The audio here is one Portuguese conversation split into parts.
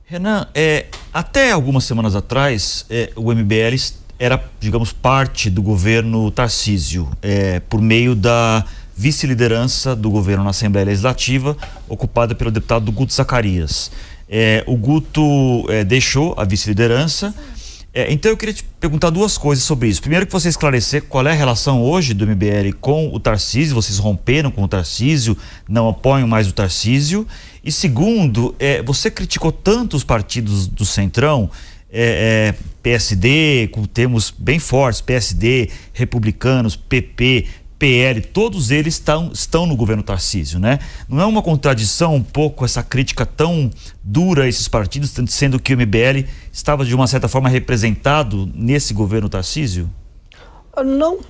Renan, até algumas semanas atrás, o MBL era, digamos, parte do governo Tarcísio, por meio da vice-liderança do governo na Assembleia Legislativa, ocupada pelo deputado Guto Zacarias. O Guto deixou a vice-liderança. Então eu queria te perguntar duas coisas sobre isso. Primeiro, que você esclarecer qual é a relação hoje do MBL com o Tarcísio. Vocês romperam com o Tarcísio, não apoiam mais o Tarcísio. E segundo, você criticou tanto os partidos do Centrão, PSD, com termos bem fortes, PSD, republicanos, PP, PL, todos eles estão no governo Tarcísio, né? Não é uma contradição um pouco essa crítica tão dura a esses partidos, sendo que o MBL estava de uma certa forma representado nesse governo Tarcísio?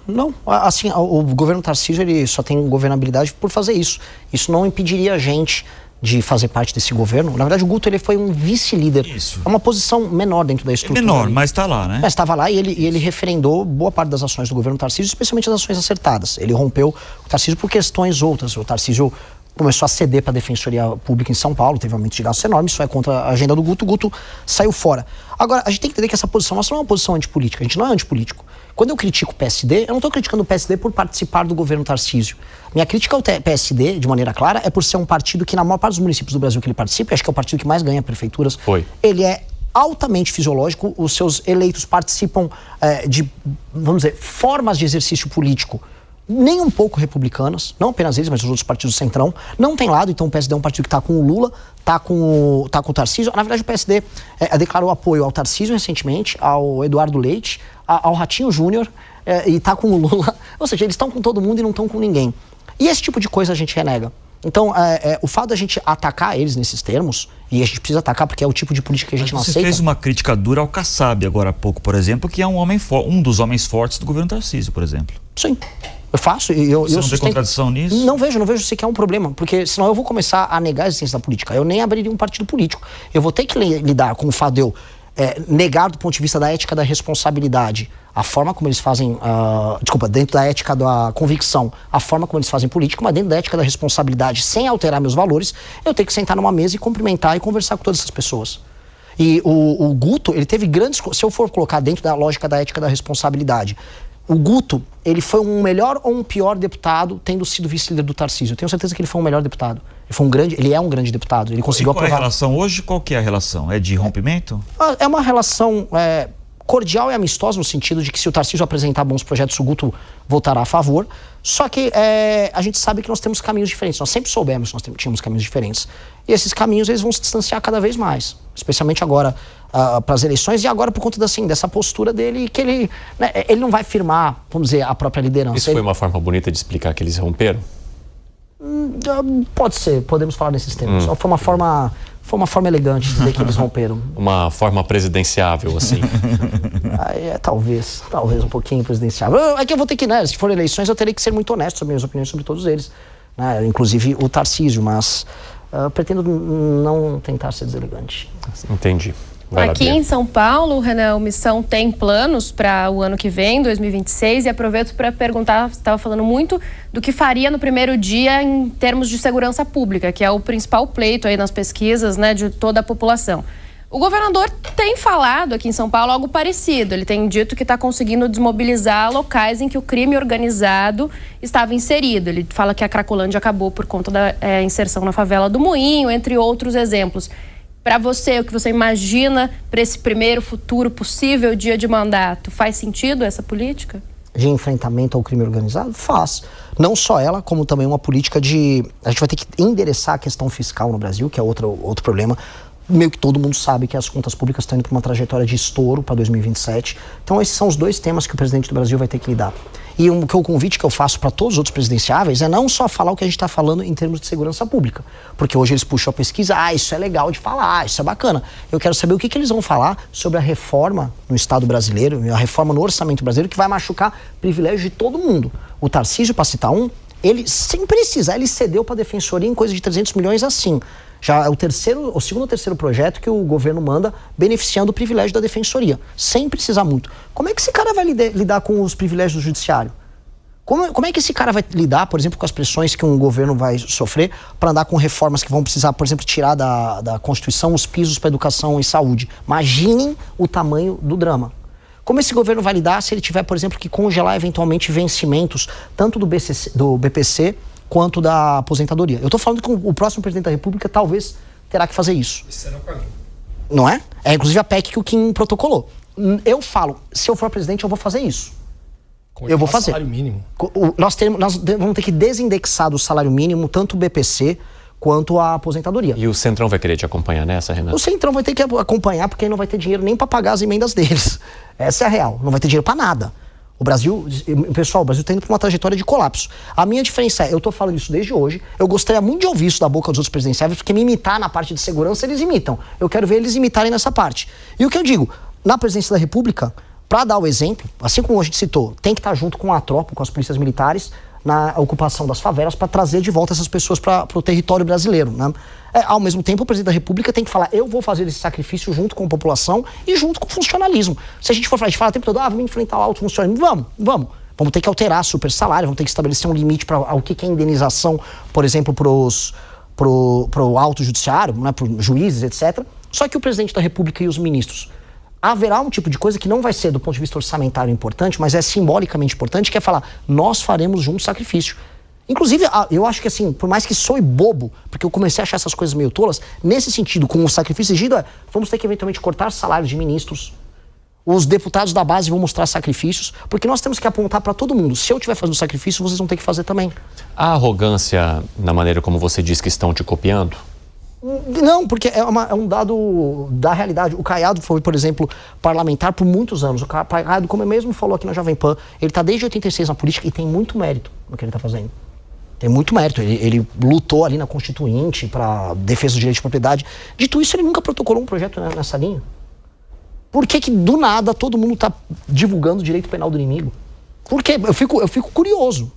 Não. Assim, o governo Tarcísio, ele só tem governabilidade por fazer isso. Isso não impediria a gente de fazer parte desse governo. Na verdade, o Guto, ele foi um vice-líder. Isso. É uma posição menor dentro da estrutura. Menor, mas está lá, né? Mas estava lá e ele referendou boa parte das ações do governo Tarcísio, especialmente as ações acertadas. Ele rompeu o Tarcísio por questões outras. O Tarcísio começou a ceder para a Defensoria Pública em São Paulo, teve um aumento de gastos enorme, isso é contra a agenda do Guto. O Guto saiu fora. Agora, a gente tem que entender que essa posição nossa não é uma posição antipolítica. A gente não é antipolítico. Quando eu critico o PSD, eu não estou criticando o PSD por participar do governo Tarcísio. Minha crítica ao PSD, de maneira clara, é por ser um partido que, na maior parte dos municípios do Brasil que ele participa, acho que é o partido que mais ganha prefeituras, ele é altamente fisiológico, os seus eleitos participam de, vamos dizer, formas de exercício político nem um pouco republicanas, não apenas eles, mas os outros partidos do Centrão. Não tem lado, então o PSD é um partido que está com o Lula, está com o Tarcísio. Na verdade, o PSD declarou apoio ao Tarcísio recentemente, ao Eduardo Leite, ao Ratinho Júnior, e está com o Lula. Ou seja, eles estão com todo mundo e não estão com ninguém. E esse tipo de coisa a gente renega. Então, o fato da gente atacar eles nesses termos, e a gente precisa atacar porque é o tipo de política que a gente não aceita. Você fez uma crítica dura ao Kassab agora há pouco, por exemplo, que é um dos homens fortes do governo Tarcísio, por exemplo. Sim. Eu faço. Você não vê contradição nisso? Não vejo sequer um problema, porque senão eu vou começar a negar a existência da política. Eu nem abriria um partido político. Eu vou ter que lidar com o fato de eu negar do ponto de vista da ética da responsabilidade, a forma como eles fazem, dentro da ética da convicção, a forma como eles fazem política, mas dentro da ética da responsabilidade, sem alterar meus valores, eu tenho que sentar numa mesa e cumprimentar e conversar com todas essas pessoas. E o Guto, ele teve grandes... Se eu for colocar dentro da lógica da ética da responsabilidade, o Guto, ele foi um melhor ou um pior deputado tendo sido vice-líder do Tarcísio. Eu tenho certeza que ele foi um melhor deputado. Ele é um grande deputado. Ele conseguiu aprovar. Qual é a relação hoje? Qual que é a relação? É de rompimento? É uma relação cordial e amistosa, no sentido de que se o Tarcísio apresentar bons projetos, o Guto votará a favor. Só que a gente sabe que nós temos caminhos diferentes. Nós sempre soubemos que nós tínhamos caminhos diferentes. E esses caminhos, eles vão se distanciar cada vez mais. Especialmente agora para as eleições, e agora por conta dessa postura dele, que ele não vai firmar, vamos dizer, a própria liderança. Isso foi uma forma bonita de explicar que eles romperam? Pode ser, podemos falar nesses termos. Foi uma forma elegante de dizer que eles romperam. Uma forma presidenciável, assim. Talvez um pouquinho presidenciável. É que eu vou ter que, se for eleições, eu terei que ser muito honesto sobre minhas opiniões sobre todos eles, né? Inclusive o Tarcísio, mas pretendo não tentar ser deselegante. Entendi. Aqui em São Paulo, Renan, a Missão tem planos para o ano que vem, 2026, e aproveito para perguntar, você estava falando muito do que faria no primeiro dia em termos de segurança pública, que é o principal pleito aí nas pesquisas, né, de toda a população. O governador tem falado aqui em São Paulo algo parecido. Ele tem dito que está conseguindo desmobilizar locais em que o crime organizado estava inserido. Ele fala que a Cracolândia acabou por conta da inserção na favela do Moinho, entre outros exemplos. Para você, o que você imagina para esse primeiro futuro possível dia de mandato, faz sentido essa política? De enfrentamento ao crime organizado? Faz. Não só ela, como também uma política de... A gente vai ter que endereçar a questão fiscal no Brasil, que é outro problema. Meio que todo mundo sabe que as contas públicas estão indo para uma trajetória de estouro para 2027. Então esses são os dois temas que o presidente do Brasil vai ter que lidar. E o convite que eu faço para todos os outros presidenciáveis é não só falar o que a gente está falando em termos de segurança pública. Porque hoje eles puxam a pesquisa, isso é legal de falar, isso é bacana. Eu quero saber o que eles vão falar sobre a reforma no Estado brasileiro, a reforma no orçamento brasileiro, que vai machucar privilégio de todo mundo. O Tarcísio, para citar um, ele, sem precisar, ele cedeu para a Defensoria em coisa de 300 milhões assim. Já é o segundo ou terceiro projeto que o governo manda beneficiando o privilégio da Defensoria, sem precisar muito. Como é que esse cara vai lidar com os privilégios do Judiciário? Como é que esse cara vai lidar, por exemplo, com as pressões que um governo vai sofrer para andar com reformas que vão precisar, por exemplo, tirar da Constituição os pisos para educação e saúde? Imaginem o tamanho do drama. Como esse governo vai lidar se ele tiver, por exemplo, que congelar eventualmente vencimentos tanto do BPC quanto da aposentadoria? Eu estou falando que o próximo presidente da República talvez terá que fazer isso. Esse será o caminho. Não é? É inclusive a PEC que o Kim protocolou. Eu falo, se eu for presidente, eu vou fazer isso. Eu vou fazer. Salário mínimo. Nós vamos ter que desindexar do salário mínimo tanto o BPC quanto a aposentadoria. E o Centrão vai querer te acompanhar nessa, Renan? O Centrão vai ter que acompanhar porque não vai ter dinheiro nem para pagar as emendas deles. Essa é a real. Não vai ter dinheiro para nada. O Brasil está indo para uma trajetória de colapso. A minha diferença é, eu tô falando isso desde hoje, eu gostaria muito de ouvir isso da boca dos outros presidenciáveis, porque me imitar na parte de segurança, eles imitam. Eu quero ver eles imitarem nessa parte. E o que eu digo, na presidência da República, para dar o exemplo, assim como a gente citou, tem que estar junto com a tropa, com as polícias militares, na ocupação das favelas, para trazer de volta essas pessoas para o território brasileiro, né? Ao mesmo tempo, o presidente da República tem que falar, eu vou fazer esse sacrifício junto com a população e junto com o funcionalismo. Se a gente for falar, a gente fala o tempo todo, vamos enfrentar o alto funcionalismo, vamos ter que alterar super salário, vamos ter que estabelecer um limite para o que é indenização, por exemplo, pro alto judiciário, né, para os juízes, etc. Só que o presidente da República e os ministros, haverá um tipo de coisa que não vai ser do ponto de vista orçamentário importante, mas é simbolicamente importante, que é falar, nós faremos junto sacrifício. Inclusive, eu acho que assim, por mais que soe bobo, porque eu comecei a achar essas coisas meio tolas, nesse sentido, com o sacrifício exigido, vamos ter que eventualmente cortar salários de ministros, os deputados da base vão mostrar sacrifícios, porque nós temos que apontar para todo mundo, se eu estiver fazendo sacrifício, vocês vão ter que fazer também. A arrogância, na maneira como você diz que estão te copiando? Não, porque é um dado da realidade. O Caiado foi, por exemplo, parlamentar por muitos anos. O Caiado, como ele mesmo falou aqui na Jovem Pan, ele está desde 86 na política e tem muito mérito no que ele está fazendo. Tem muito mérito. Ele lutou ali na Constituinte para defesa do direito de propriedade. Dito isso, ele nunca protocolou um projeto nessa linha. Por que do nada todo mundo está divulgando o direito penal do inimigo? Por quê? Eu fico curioso.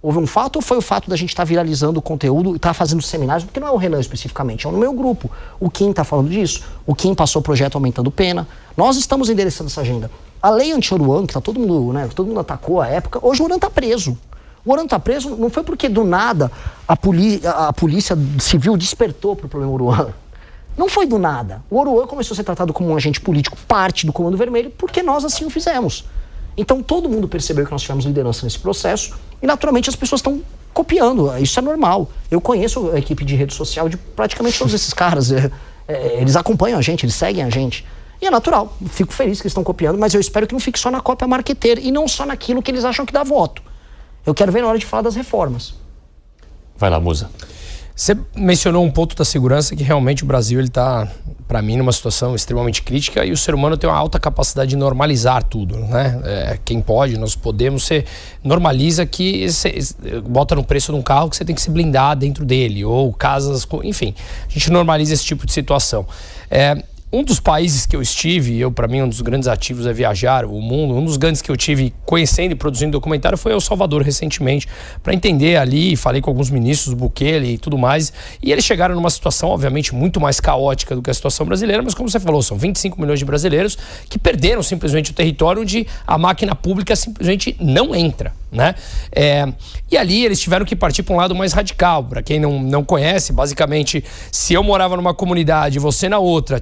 Houve um fato ou foi o fato da gente estar viralizando o conteúdo e estar fazendo seminários? Porque não é o Renan especificamente, é no meu grupo. O Kim está falando disso, o Kim passou o projeto aumentando pena. Nós estamos endereçando essa agenda. A lei anti-Oruan, que todo mundo atacou à época, hoje o Oruan está preso. O Oruan está preso não foi porque do nada a polícia civil despertou para o problema Oruan. Não foi do nada. O Oruan começou a ser tratado como um agente político, parte do Comando Vermelho, porque nós assim o fizemos. Então todo mundo percebeu que nós tivemos liderança nesse processo e naturalmente as pessoas estão copiando, isso é normal. Eu conheço a equipe de rede social de praticamente todos esses caras, eles acompanham a gente, eles seguem a gente. E é natural, fico feliz que eles estão copiando, mas eu espero que não fique só na cópia marqueteira e não só naquilo que eles acham que dá voto. Eu quero ver na hora de falar das reformas. Vai lá, Musa. Você mencionou um ponto da segurança que realmente o Brasil ele está, para mim, numa situação extremamente crítica e o ser humano tem uma alta capacidade de normalizar tudo, né? Quem pode, nós podemos, você normaliza que você bota no preço de um carro que você tem que se blindar dentro dele, ou casas, enfim, a gente normaliza esse tipo de situação. Um dos países que eu estive, para mim um dos grandes ativos é viajar o mundo, um dos grandes que eu tive conhecendo e produzindo documentário foi El Salvador recentemente, para entender ali, falei com alguns ministros, Bukele e tudo mais, e eles chegaram numa situação obviamente muito mais caótica do que a situação brasileira, mas como você falou, são 25 milhões de brasileiros que perderam simplesmente o território onde a máquina pública simplesmente não entra, né? E ali eles tiveram que partir para um lado mais radical. Para quem não conhece, basicamente, se eu morava numa comunidade e você na outra,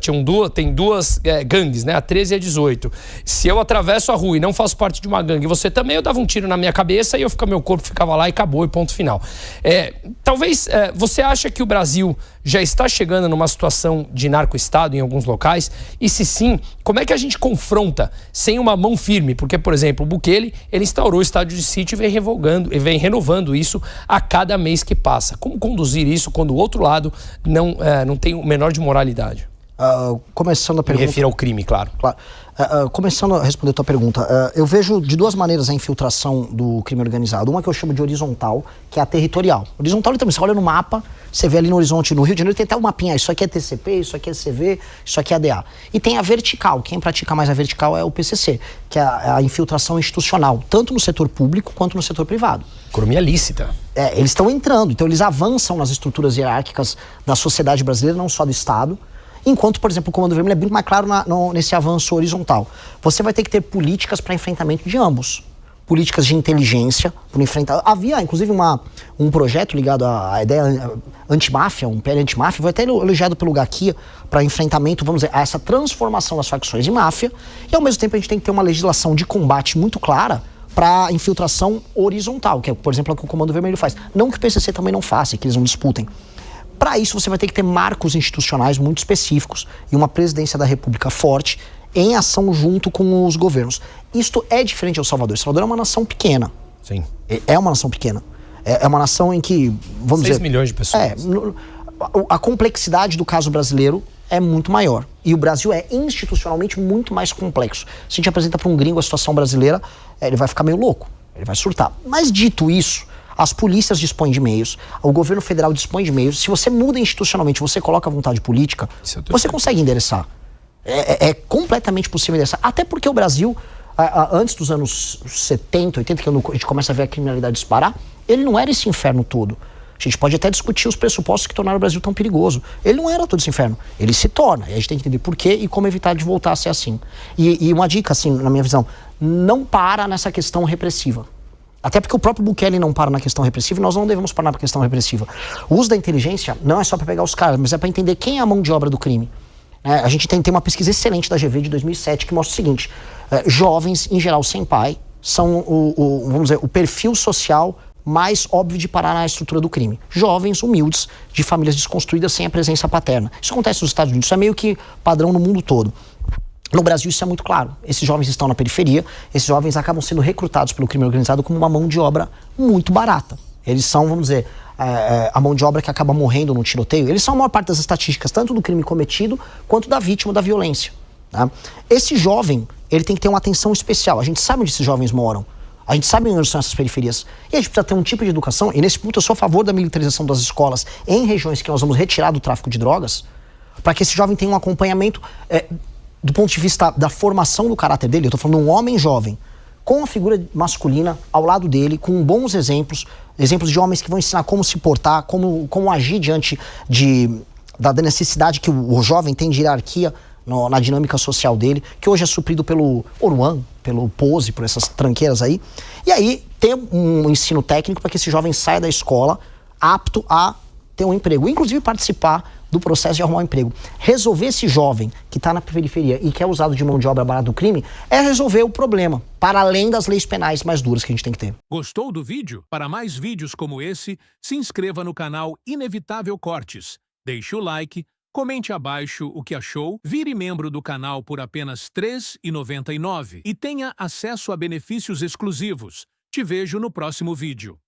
tem duas gangues, né? A 13 e a 18. Se eu atravesso a rua e não faço parte de uma gangue, você também, eu dava um tiro na minha cabeça e meu corpo ficava lá e acabou, e ponto final. Talvez você acha que o Brasil já está chegando numa situação de narco-estado em alguns locais? E se sim, como é que a gente confronta sem uma mão firme? Porque, por exemplo, o Bukele, ele instaurou o estado de sítio e vem renovando isso a cada mês que passa. Como conduzir isso quando o outro lado não tem o menor de moralidade? Começando a pergunta... Me refiro ao crime, claro. Começando a responder a tua pergunta, eu vejo de duas maneiras a infiltração do crime organizado. Uma que eu chamo de horizontal, que é a territorial. Horizontal, então, você olha no mapa, você vê ali no horizonte, no Rio de Janeiro, tem até um mapinha, isso aqui é TCP, isso aqui é CV, isso aqui é ADA. E tem a vertical, quem pratica mais a vertical é o PCC, que é a infiltração institucional, tanto no setor público quanto no setor privado. Economia lícita. Eles estão entrando, então eles avançam nas estruturas hierárquicas da sociedade brasileira, não só do Estado. Enquanto, por exemplo, o Comando Vermelho é muito mais claro nesse avanço horizontal. Você vai ter que ter políticas para enfrentamento de ambos. políticas de inteligência para enfrentar. Havia, inclusive, um projeto ligado à ideia antimáfia, um PL antimáfia, foi até elogiado pelo Gaquia para enfrentamento, vamos dizer, a essa transformação das facções em máfia, e ao mesmo tempo a gente tem que ter uma legislação de combate muito clara para infiltração horizontal, que é, por exemplo, o que o Comando Vermelho faz. Não que o PCC também não faça, que eles não disputem. Para isso, você vai ter que ter marcos institucionais muito específicos e uma presidência da República forte em ação junto com os governos. Isto é diferente de El Salvador. El Salvador é uma nação pequena. Sim. É uma nação pequena. É uma nação em que, vamos dizer... 6 milhões de pessoas. A complexidade do caso brasileiro é muito maior. E o Brasil é institucionalmente muito mais complexo. Se a gente apresenta para um gringo a situação brasileira, ele vai ficar meio louco. Ele vai surtar. Mas dito isso, as polícias dispõem de meios, o governo federal dispõe de meios. Se você muda institucionalmente, você coloca a vontade política, você consegue endereçar. É completamente possível endereçar. Até porque o Brasil, antes dos anos 70, 80, que a gente começa a ver a criminalidade disparar, ele não era esse inferno todo. A gente pode até discutir os pressupostos que tornaram o Brasil tão perigoso. Ele não era todo esse inferno. Ele se torna. E a gente tem que entender por quê e como evitar de voltar a ser assim. E uma dica, assim, na minha visão, não para nessa questão repressiva. Até porque o próprio Bukele não para na questão repressiva e nós não devemos parar na questão repressiva. O uso da inteligência não é só para pegar os caras, mas é para entender quem é a mão de obra do crime. A gente tem uma pesquisa excelente da GV de 2007 que mostra o seguinte: jovens, em geral, sem pai, são vamos dizer, o perfil social mais óbvio de parar na estrutura do crime. Jovens, humildes, de famílias desconstruídas sem a presença paterna. Isso acontece nos Estados Unidos, isso é meio que padrão no mundo todo. No Brasil isso é muito claro. Esses jovens estão na periferia, esses jovens acabam sendo recrutados pelo crime organizado como uma mão de obra muito barata. Eles são, vamos dizer, a mão de obra que acaba morrendo no tiroteio. Eles são a maior parte das estatísticas, tanto do crime cometido quanto da vítima da violência. Tá? Esse jovem, ele tem que ter uma atenção especial. A gente sabe onde esses jovens moram. A gente sabe onde são essas periferias. E a gente precisa ter um tipo de educação, e nesse ponto eu sou a favor da militarização das escolas em regiões que nós vamos retirar do tráfico de drogas, para que esse jovem tenha um acompanhamento do ponto de vista da formação do caráter dele. Eu estou falando de um homem jovem, com a figura masculina ao lado dele, com bons exemplos de homens que vão ensinar como se portar, como agir diante da necessidade que o jovem tem de hierarquia na dinâmica social dele, que hoje é suprido pelo Oruan, pelo Pose, por essas tranqueiras aí. E aí ter um ensino técnico para que esse jovem saia da escola apto a ter um emprego, inclusive participar do processo de arrumar um emprego. Resolver esse jovem que está na periferia e que é usado de mão de obra barata do crime é resolver o problema, para além das leis penais mais duras que a gente tem que ter. Gostou do vídeo? Para mais vídeos como esse, se inscreva no canal Inevitável Cortes, deixe o like, comente abaixo o que achou, vire membro do canal por apenas R$ 3,99 e tenha acesso a benefícios exclusivos. Te vejo no próximo vídeo.